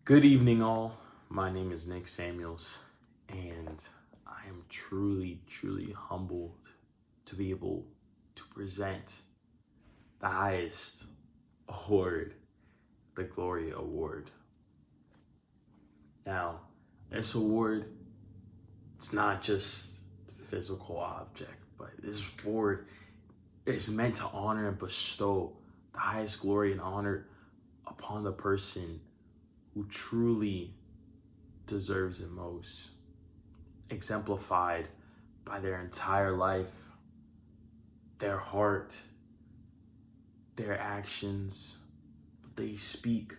Good evening, all. My name is Nick Samuels, and I am truly, truly humbled to be able to present the highest award, the Gloria Award. Now, this award, it's not just a physical object, but this award is meant to honor and bestow the highest glory and honor upon the person who truly deserves it most, exemplified by their entire life, their heart, their actions, what they speak,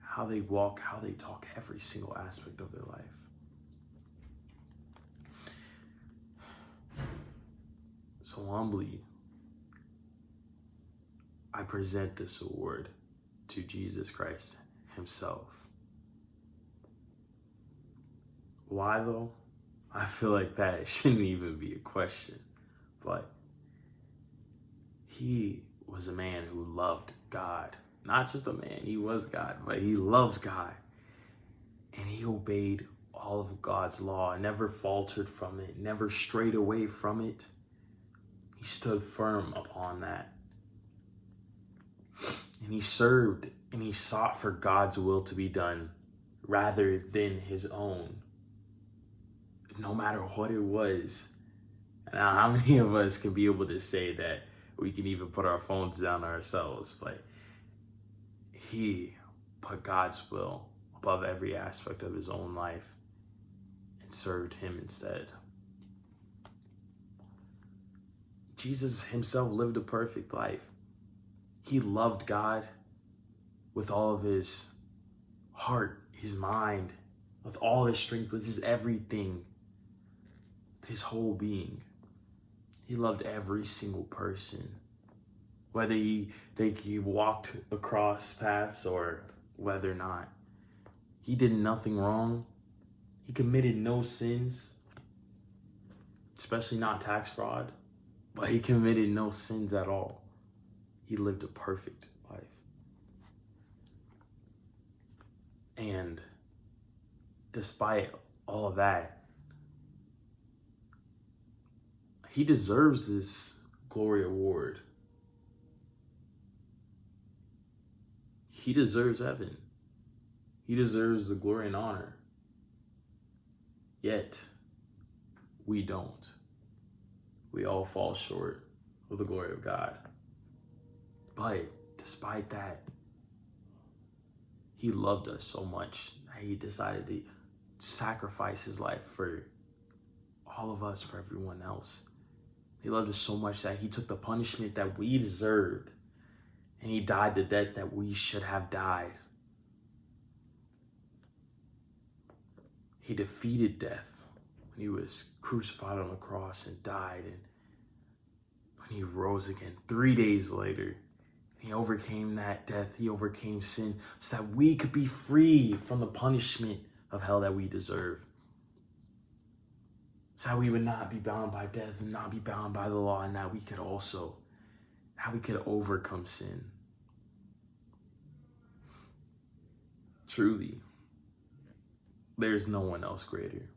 how they walk, how they talk, every single aspect of their life. So humbly, I present this award to Jesus Christ himself. Why though? I feel like that shouldn't even be a question, but he was a man who loved God. Not just a man, he was God, but he loved God. And he obeyed all of God's law, never faltered from it, never strayed away from it. He stood firm upon that. And he served and he sought for God's will to be done rather than his own, no matter what it was. Now, how many of us can be able to say that we can even put our phones down ourselves? But he put God's will above every aspect of his own life and served him instead. Jesus himself lived a perfect life. He loved God with all of his heart, his mind, with all his strength, with his everything, his whole being. He loved every single person, whether he walked across paths or whether or not. He did nothing wrong. He committed no sins, especially not tax fraud, but he committed no sins at all. He lived a perfect life. And despite all of that, he deserves this Glory Award. He deserves heaven. He deserves the glory and honor. Yet, we don't. We all fall short of the glory of God. But despite that, he loved us so much that he decided to sacrifice his life for all of us, for everyone else. He loved us so much that he took the punishment that we deserved and he died the death that we should have died. He defeated death when he was crucified on the cross and died, and when he rose again 3 days later. He overcame that death. He overcame sin so that we could be free from the punishment of hell that we deserve. So that we would not be bound by death and not be bound by the law, and that we could overcome sin. Truly, there's no one else greater.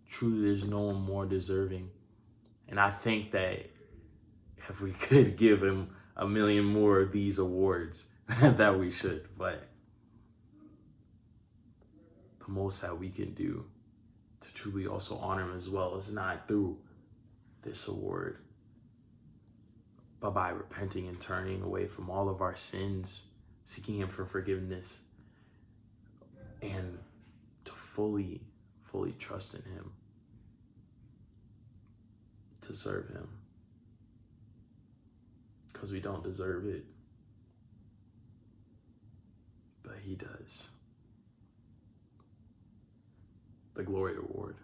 Truly, there's no one more deserving. And I think that if we could give him a million more of these awards, that we should. But the most that we can do to truly also honor him as well is not through this award, but by repenting and turning away from all of our sins, seeking him for forgiveness, and to fully trust in him, to serve him. Because we don't deserve it, but he does. The Glory Award.